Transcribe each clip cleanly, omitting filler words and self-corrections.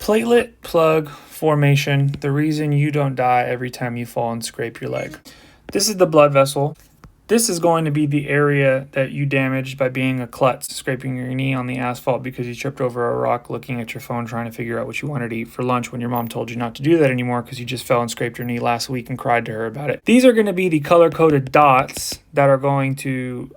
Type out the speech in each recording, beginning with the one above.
Platelet plug formation, the reason you don't die every time you fall and scrape your leg. This is the blood vessel. This is going to be the area that you damaged by being a klutz, scraping your knee on the asphalt because you tripped over a rock, looking at your phone, trying to figure out what you wanted to eat for lunch when your mom told you not to do that anymore because you just fell and scraped your knee last week and cried to her about it. These are going to be the color-coded dots that are going to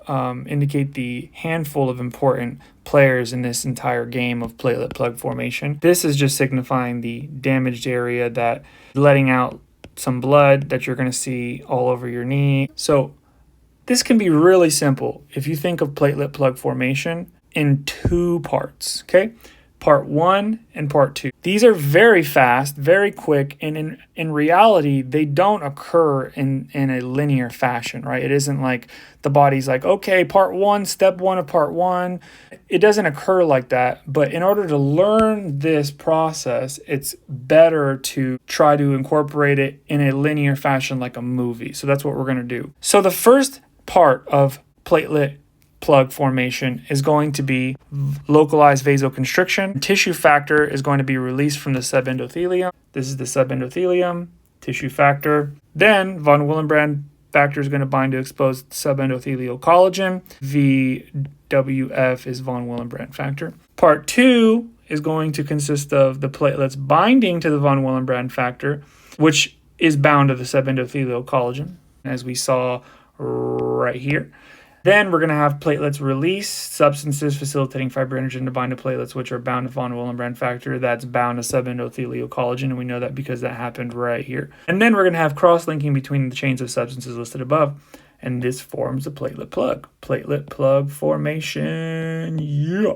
indicate the handful of important players in this entire game of platelet plug formation. This is just signifying the damaged area that letting out some blood that you're going to see all over your knee. So this can be really simple if you think of platelet plug formation in two parts, okay? Part 1 and part 2. These are very fast, very quick, and in reality, they don't occur in a linear fashion, right? It isn't like the body's like, okay, part 1, step 1 of part 1. It doesn't occur like that, but in order to learn this process, it's better to try to incorporate it in a linear fashion like a movie. So that's what we're going to do. So the first part of platelet plug formation is going to be localized vasoconstriction. Tissue factor is going to be released from the subendothelium. This is the subendothelium, tissue factor. Then von Willebrand factor is going to bind to exposed subendothelial collagen. VWF is von Willebrand factor. Part 2 is going to consist of the platelets binding to the von Willebrand factor, which is bound to the subendothelial collagen, as we saw right here. Then we're going to have platelets release substances facilitating fibrinogen to bind to platelets, which are bound to von Willebrand factor. That's bound to subendothelial collagen, and we know that because that happened right here. And then we're going to have cross-linking between the chains of substances listed above, and this forms the platelet plug. Platelet plug formation, yeah.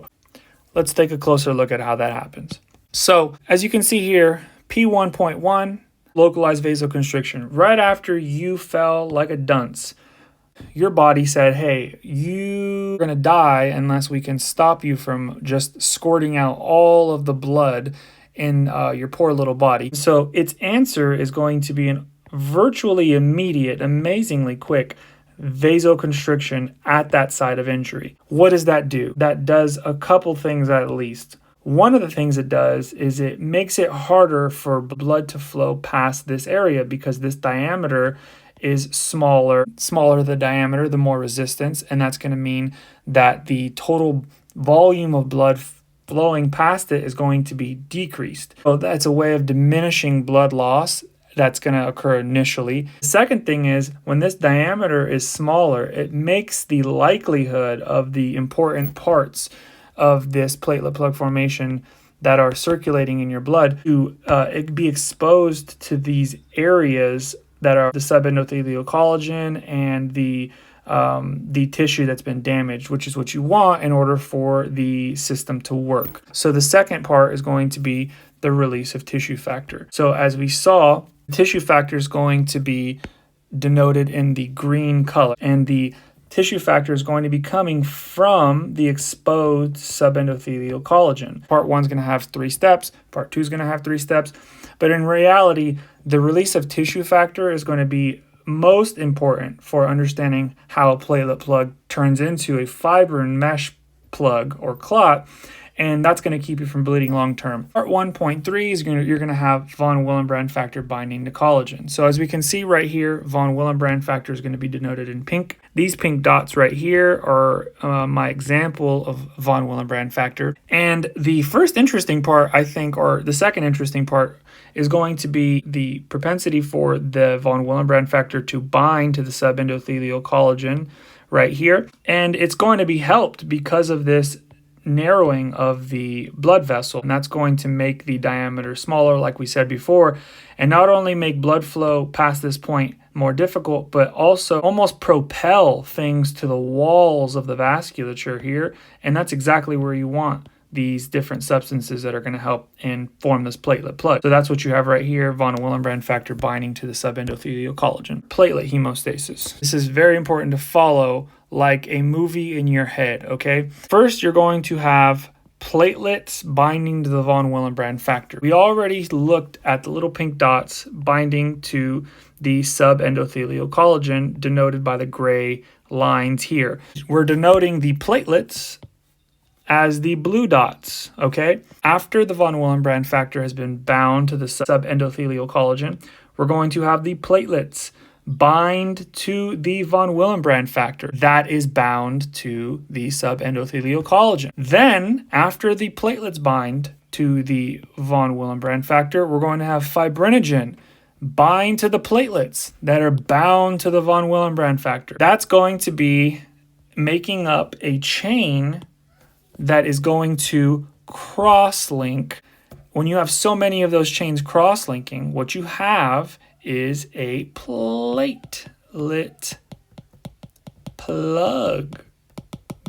Let's take a closer look at how that happens. So, as you can see here, P1.1, localized vasoconstriction. Right after you fell like a dunce, your body said, hey, you're going to die unless we can stop you from just squirting out all of the blood in your poor little body. So its answer is going to be an virtually immediate, amazingly quick vasoconstriction at that site of injury. What does that do? That does a couple things at least. One of the things it does is it makes it harder for blood to flow past this area because this diameter is smaller. Smaller the diameter, the more resistance, and that's going to mean that the total volume of blood flowing past it is going to be decreased. So that's a way of diminishing blood loss that's going to occur initially. The second thing is when this diameter is smaller, it makes the likelihood of the important parts of this platelet plug formation that are circulating in your blood to be exposed to these areas that are the subendothelial collagen and the tissue that's been damaged, which is what you want in order for the system to work. So the second part is going to be the release of tissue factor. So as we saw, tissue factor is going to be denoted in the green color, and the tissue factor is going to be coming from the exposed subendothelial collagen. Part 1 is going to have 3 steps. Part 2 is going to have 3 steps. But in reality, the release of tissue factor is going to be most important for understanding how a platelet plug turns into a fibrin mesh plug or clot, and that's going to keep you from bleeding long term. Part 1.3 is you're going to have von Willebrand factor binding to collagen. So as we can see right here, von Willebrand factor is going to be denoted in pink. These pink dots right here are my example of von Willebrand factor. And the first interesting part, I think, or the second interesting part, is going to be the propensity for the von Willebrand factor to bind to the subendothelial collagen right here. And it's going to be helped because of this narrowing of the blood vessel, and that's going to make the diameter smaller, like we said before, and not only make blood flow past this point more difficult, but also almost propel things to the walls of the vasculature here, and that's exactly where you want these different substances that are going to help and form this platelet plug. So that's what you have right here, von Willebrand factor binding to the subendothelial collagen. Platelet hemostasis. This is very important to follow like a movie in your head, okay? First, you're going to have platelets binding to the von Willebrand factor. We already looked at the little pink dots binding to the subendothelial collagen, denoted by the gray lines here. We're denoting the platelets as the blue dots, okay? After the von Willebrand factor has been bound to the subendothelial collagen, we're going to have the platelets bind to the von Willebrand factor that is bound to the subendothelial collagen. Then, after the platelets bind to the von Willebrand factor, we're going to have fibrinogen bind to the platelets that are bound to the von Willebrand factor. That's going to be making up a chain that is going to cross-link. When you have so many of those chains cross-linking, what you have is a platelet plug,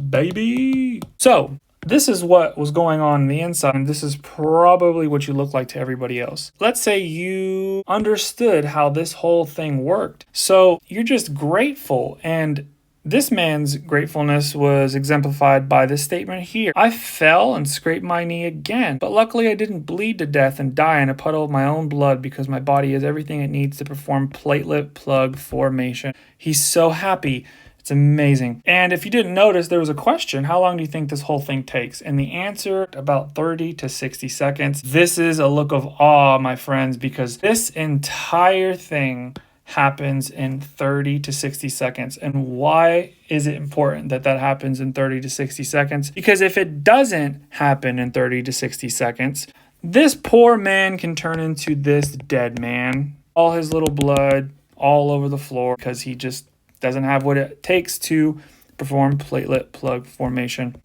baby. So this is what was going on the inside, and this is probably what you look like to everybody else. Let's say you understood how this whole thing worked. So you're just grateful, and this man's gratefulness was exemplified by this statement here. I fell and scraped my knee again, but luckily I didn't bleed to death and die in a puddle of my own blood because my body has everything it needs to perform platelet plug formation. He's so happy. It's amazing. And if you didn't notice, there was a question, how long do you think this whole thing takes? And the answer, about 30 to 60 seconds. This is a look of awe, my friends, because this entire thing happens in 30 to 60 seconds. And why is it important that that happens in 30 to 60 seconds? Because if it doesn't happen in 30 to 60 seconds, this poor man can turn into this dead man. All his little blood all over the floor because he just doesn't have what it takes to perform platelet plug formation.